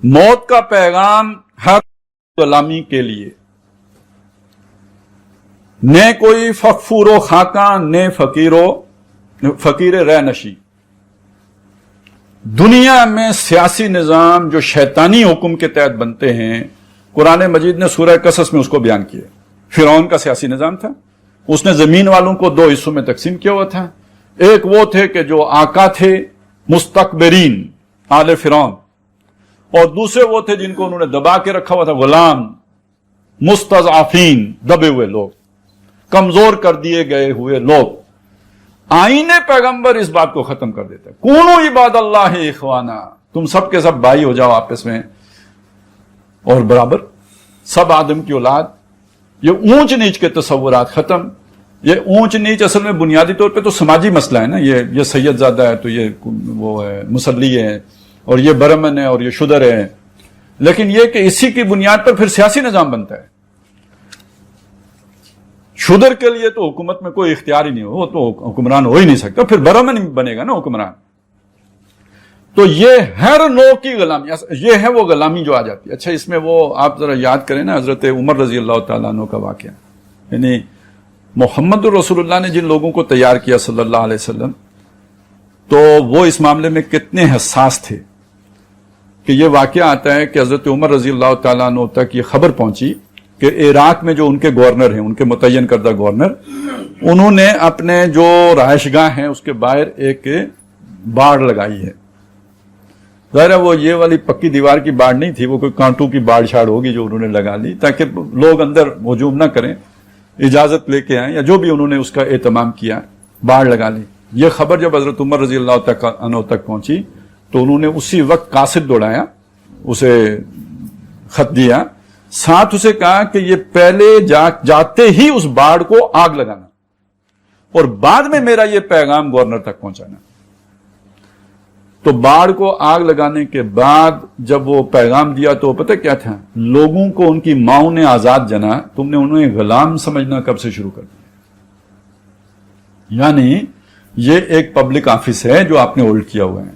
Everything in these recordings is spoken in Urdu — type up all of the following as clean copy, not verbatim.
موت کا پیغام ہر غلامی کے لیے، نہ کوئی فقفور و خاکاں نہ فقیر رہ نشی۔ دنیا میں سیاسی نظام جو شیطانی حکم کے تحت بنتے ہیں، قرآن مجید نے سورہ قصص میں اس کو بیان کیا۔ فرعون کا سیاسی نظام تھا، اس نے زمین والوں کو دو حصوں میں تقسیم کیا ہوا تھا۔ ایک وہ تھے کہ جو آقا تھے مستکبرین آل فرعون، اور دوسرے وہ تھے جن کو انہوں نے دبا کے رکھا ہوا تھا، غلام مستضعفین، دبے ہوئے لوگ، کمزور کر دیے گئے ہوئے لوگ۔ آئین پیغمبر اس بات کو ختم کر دیتا ہے، کونوا عباد اللہ اخوانا، تم سب کے سب بھائی ہو جاؤ آپس میں اور برابر، سب آدم کی اولاد۔ یہ اونچ نیچ کے تصورات ختم۔ یہ اونچ نیچ اصل میں بنیادی طور پہ تو سماجی مسئلہ ہے نا، یہ سید زادہ ہے تو یہ وہ ہے مسلی ہے، اور یہ برمن ہے اور یہ شدر ہے، لیکن یہ کہ اسی کی بنیاد پر پھر سیاسی نظام بنتا ہے۔ شدر کے لیے تو حکومت میں کوئی اختیار ہی نہیں ہو، وہ تو حکمران ہو ہی نہیں سکتا، پھر برمن بنے گا نا حکمران۔ تو یہ ہر نوع کی غلامی، یہ ہے وہ غلامی جو آ جاتی ہے۔ اچھا، اس میں وہ آپ ذرا یاد کریں نا حضرت عمر رضی اللہ تعالیٰ عنہ کا واقعہ، یعنی محمد رسول اللہ نے جن لوگوں کو تیار کیا صلی اللہ علیہ وسلم، تو وہ اس معاملے میں کتنے حساس تھے کہ یہ واقعہ آتا ہے کہ حضرت عمر رضی اللہ تعالیٰ عنہ تک یہ خبر پہنچی کہ عراق میں جو ان کے گورنر ہیں، ان کے متعین کردہ گورنر، انہوں نے اپنے جو رہائش گاہ ہیں اس کے باہر ایک باڑ لگائی ہے۔ ظاہر ہے وہ یہ والی پکی دیوار کی باڑ نہیں تھی، وہ کوئی کانٹوں کی باڑ شاڑ ہوگی جو انہوں نے لگا لی تاکہ لوگ اندر ہجوم نہ کریں، اجازت لے کے آئیں، یا جو بھی انہوں نے اس کا اہتمام کیا، باڑ لگا لی۔ یہ خبر جب حضرت عمر رضی اللہ عنہ تک پہنچی تو انہوں نے اسی وقت قاصد دوڑایا، اسے خط دیا، ساتھ اسے کہا کہ یہ پہلے جاتے ہی اس باڑ کو آگ لگانا اور بعد میں میرا یہ پیغام گورنر تک پہنچانا۔ تو باڑ کو آگ لگانے کے بعد جب وہ پیغام دیا تو پتہ کیا تھا؟ لوگوں کو ان کی ماؤں نے آزاد جنا، تم نے انہیں غلام سمجھنا کب سے شروع کر دیا؟ یعنی یہ ایک پبلک آفس ہے جو آپ نے ہولڈ کیا ہوا ہے۔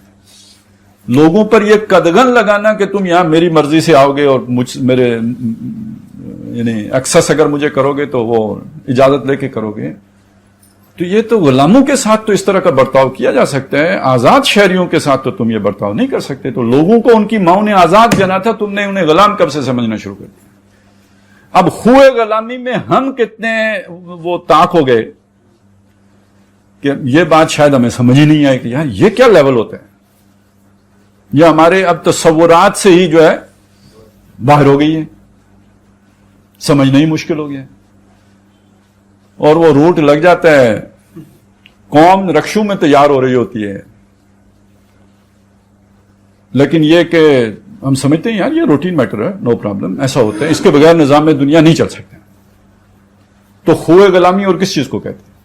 لوگوں پر یہ قدغن لگانا کہ تم یہاں میری مرضی سے آؤ گے اور میرے یعنی ایکسس اگر مجھے کرو گے تو وہ اجازت لے کے کرو گے، تو یہ تو غلاموں کے ساتھ تو اس طرح کا برتاؤ کیا جا سکتا ہے، آزاد شہریوں کے ساتھ تو تم یہ برتاؤ نہیں کر سکتے۔ تو لوگوں کو ان کی ماؤں نے آزاد جنا تھا، تم نے انہیں غلام کب سے سمجھنا شروع کر دیا۔ اب خوئے غلامی میں ہم کتنے وہ طاق ہو گئے کہ یہ بات شاید ہمیں سمجھ ہی نہیں آئے کہ یار یہ کیا لیول ہوتا ہے، یہ ہمارے اب تصورات سے ہی جو ہے باہر ہو گئی ہے، سمجھنا ہی مشکل ہو گیا ہے، اور وہ روٹ لگ جاتا ہے، قوم رکشوں میں تیار ہو رہی ہوتی ہے، لیکن یہ کہ ہم سمجھتے ہیں یار یہ روٹین میٹر ہے، نو پرابلم، ایسا ہوتا ہے، اس کے بغیر نظام میں دنیا نہیں چل سکتا۔ تو خوئے غلامی اور کس چیز کو کہتے ہیں؟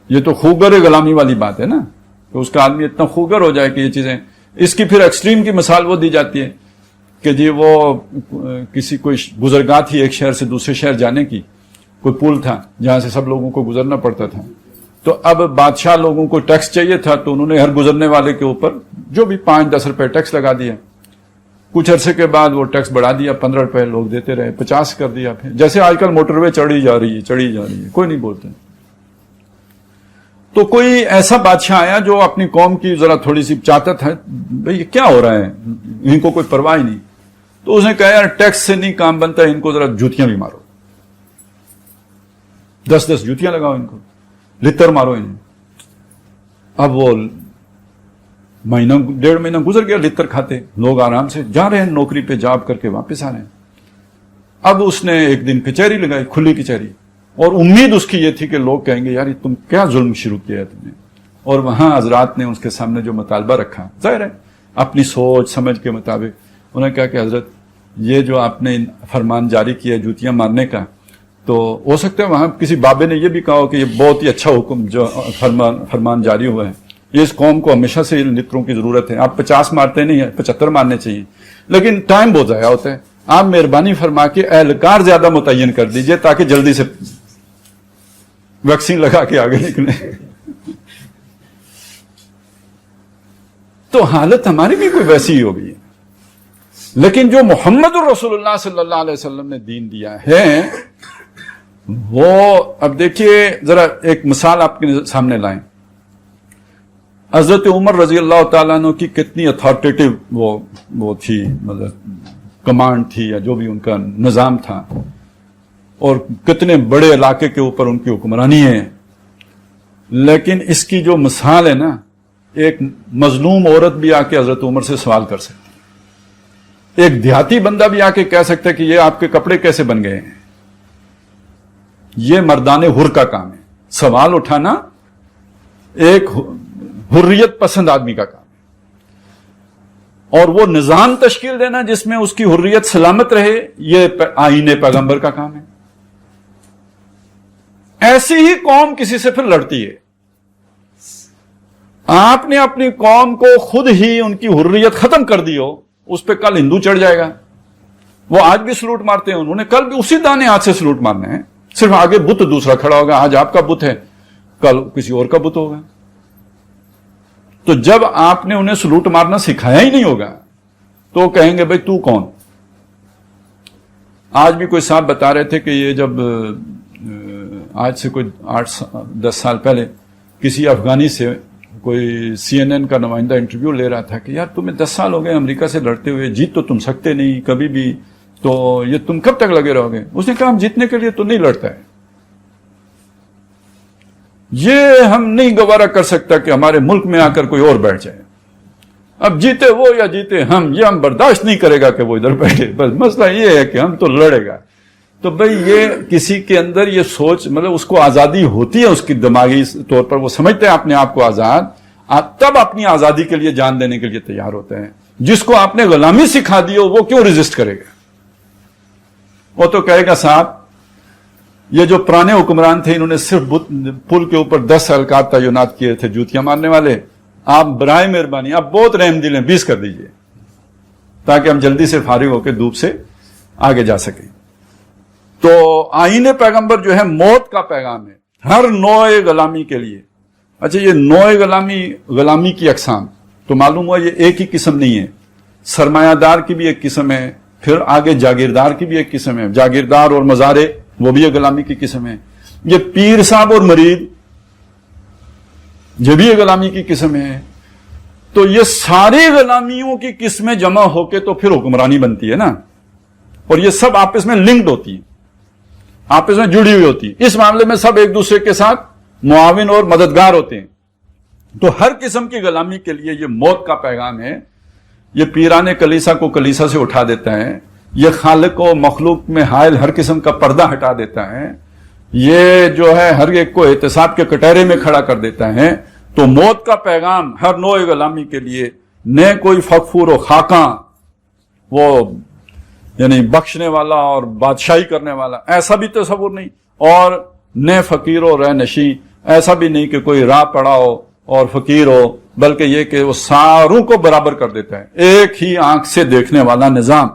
یہ تو خوگر غلامی والی بات ہے نا، کہ اس کا آدمی اتنا خوگر ہو جائے کہ یہ چیزیں، اس کی پھر ایکسٹریم کی مثال وہ دی جاتی ہے کہ جی وہ کسی کوئی گزرگاہ تھی ایک شہر سے دوسرے شہر جانے کی، کوئی پل تھا جہاں سے سب لوگوں کو گزرنا پڑتا تھا، تو اب بادشاہ لوگوں کو ٹیکس چاہیے تھا تو انہوں نے ہر گزرنے والے کے اوپر جو بھی 5-10 روپے ٹیکس لگا دیا۔ کچھ عرصے کے بعد وہ ٹیکس بڑھا دیا، 15 روپے لوگ دیتے رہے، 50 کر دیا، پھر جیسے آج کل موٹر وے چڑھی جا رہی ہے، کوئی نہیں بولتے۔ تو کوئی ایسا بادشاہ آیا جو اپنی قوم کی ذرا تھوڑی سی چاہتا تھا، بھئی یہ کیا ہو رہا ہے، ان کو کوئی پرواہ ہی نہیں، تو اس نے کہا یار ٹیکس سے نہیں کام بنتا، ان کو ذرا جوتیاں بھی مارو، 10 جوتیاں لگاؤ، ان کو لتر مارو انہیں۔ اب وہ مہینہ 1.5 مہینہ گزر گیا لتر کھاتے، لوگ آرام سے جا رہے ہیں نوکری پہ، جاب کر کے واپس آ رہے ہیں۔ اب اس نے ایک دن کچہری لگائی، کھلی کچہری، اور امید اس کی یہ تھی کہ لوگ کہیں گے یار تم کیا ظلم شروع کیا ہے تم نے، اور وہاں حضرات نے اس کے سامنے جو مطالبہ رکھا، ظاہر ہے اپنی سوچ سمجھ کے مطابق، انہوں نے کہا کہ حضرت یہ جو آپ نے فرمان جاری کیا ہے جوتیاں مارنے کا، تو ہو سکتا ہے وہاں کسی بابے نے یہ بھی کہا ہو کہ یہ بہت ہی اچھا حکم جو فرمان جاری ہوا ہے، یہ اس قوم کو ہمیشہ سے لتروں کی ضرورت ہے، آپ 50 مارتے نہیں ہیں، 75 مارنے چاہیے، لیکن ٹائم بہت ضائع ہوتا ہے، آپ مہربانی فرما کے اہلکار زیادہ متعین کر دیجئے تاکہ جلدی سے ویکسین لگا کے آگے نکلیں۔ تو حالت ہماری بھی کوئی ویسی ہی ہو گئی ہے. لیکن جو محمد رسول اللہ صلی اللہ علیہ وسلم نے دین دیا ہے وہ، اب دیکھیے ذرا ایک مثال آپ کے سامنے لائیں. حضرت عمر رضی اللہ تعالیٰ عنہ کی کتنی اتھارٹیٹو وہ تھی، مطلب کمانڈ تھی یا جو بھی ان کا نظام تھا، اور کتنے بڑے علاقے کے اوپر ان کی حکمرانی ہے. لیکن اس کی جو مثال ہے نا، ایک مظلوم عورت بھی آ کے حضرت عمر سے سوال کر سکتی، ایک دیہاتی بندہ بھی آ کے کہہ سکتا ہے کہ یہ آپ کے کپڑے کیسے بن گئے ہیں. یہ مردان حر کا کام ہے. سوال اٹھانا ایک حریت پسند آدمی کا کام ہے، اور وہ نظام تشکیل دینا جس میں اس کی حریت سلامت رہے، یہ آئین پیغمبر کا کام ہے. ایسی ہی قوم کسی سے پھر لڑتی ہے. آپ نے اپنی قوم کو خود ہی ان کی حریت ختم کر دی ہو، اس پہ کل ہندو چڑھ جائے گا. وہ آج بھی سلوٹ مارتے ہیں، انہوں نے کل بھی اسی دانے ہاتھ سے سلوٹ مارنے ہیں. صرف آگے بت دوسرا کھڑا ہوگا. آج آپ کا بت ہے، کل کسی اور کا بت ہوگا. تو جب آپ نے انہیں سلوٹ مارنا سکھایا ہی نہیں ہوگا تو کہیں گے بھائی تو کون. آج بھی کوئی صاحب بتا رہے تھے کہ یہ جب آج سے کوئی 8-10 سال پہلے کسی افغانی سے کوئی CNN کا نمائندہ انٹرویو لے رہا تھا کہ یار تمہیں 10 سال ہو گئے امریکہ سے لڑتے ہوئے، جیت تو تم سکتے نہیں کبھی بھی، تو یہ تم کب تک لگے رہو گے. اس نے کہا ہم جیتنے کے لیے تو نہیں لڑتا ہے، یہ ہم نہیں گوارا کر سکتا کہ ہمارے ملک میں آ کر کوئی اور بیٹھ جائے. اب جیتے وہ یا جیتے ہم، یہ ہم برداشت نہیں کرے گا کہ وہ ادھر بیٹھے. بس مسئلہ یہ ہے کہ ہم تو لڑے گا. تو بھئی یہ کسی کے اندر یہ سوچ، مطلب اس کو آزادی ہوتی ہے، اس کی دماغی طور پر وہ سمجھتے ہیں اپنے آپ کو آزاد، تب اپنی آزادی کے لیے جان دینے کے لیے تیار ہوتے ہیں. جس کو آپ نے غلامی سکھا دی ہو وہ کیوں ریزسٹ کرے گا. وہ تو کہے گا صاحب یہ جو پرانے حکمران تھے انہوں نے صرف پل کے اوپر 10 اہلکار تعینات کیے تھے جوتیاں مارنے والے، آپ برائے مہربانی آپ بہت رحم دل ہیں 20 کر دیجئے تاکہ ہم جلدی سے فارغ ہو کے دھوپ سے آگے جا سکیں. تو آئین پیغمبر جو ہے موت کا پیغام ہے ہر نوع غلامی کے لیے. اچھا یہ نوع غلامی کی اقسام تو معلوم ہوا یہ ایک ہی قسم نہیں ہے. سرمایہ دار کی بھی ایک قسم ہے، پھر آگے جاگیردار کی بھی ایک قسم ہے. جاگیردار اور مزارے وہ بھی ایک غلامی کی قسم ہے. یہ پیر صاحب اور مرید یہ بھی ایک غلامی کی قسم ہے. تو یہ ساری غلامیوں کی قسمیں جمع ہو کے تو پھر حکمرانی بنتی ہے نا. اور یہ سب آپس میں لنکڈ ہوتی ہیں، آپس میں جڑی ہوئی ہوتی ہے. اس معاملے میں سب ایک دوسرے کے ساتھ معاون اور مددگار ہوتے ہیں. تو ہر قسم کی غلامی کے لیے یہ موت کا پیغام ہے. یہ پیران کلیسا کو کلیسا سے اٹھا دیتا ہے. یہ خالق و مخلوق میں حائل ہر قسم کا پردہ ہٹا دیتا ہے. یہ جو ہے ہر ایک کو احتساب کے کٹہرے میں کھڑا کر دیتا ہے. تو موت کا پیغام ہر نوع غلامی کے لیے. نہ کوئی فغفور و خاکاں وہ یعنی بخشنے والا اور بادشاہی کرنے والا، ایسا بھی تصور نہیں. اور نہ فقیر و رہ نشیں، ایسا بھی نہیں کہ کوئی راہ پڑا ہو اور فقیر ہو، بلکہ یہ کہ وہ ساروں کو برابر کر دیتا ہے. ایک ہی آنکھ سے دیکھنے والا نظام.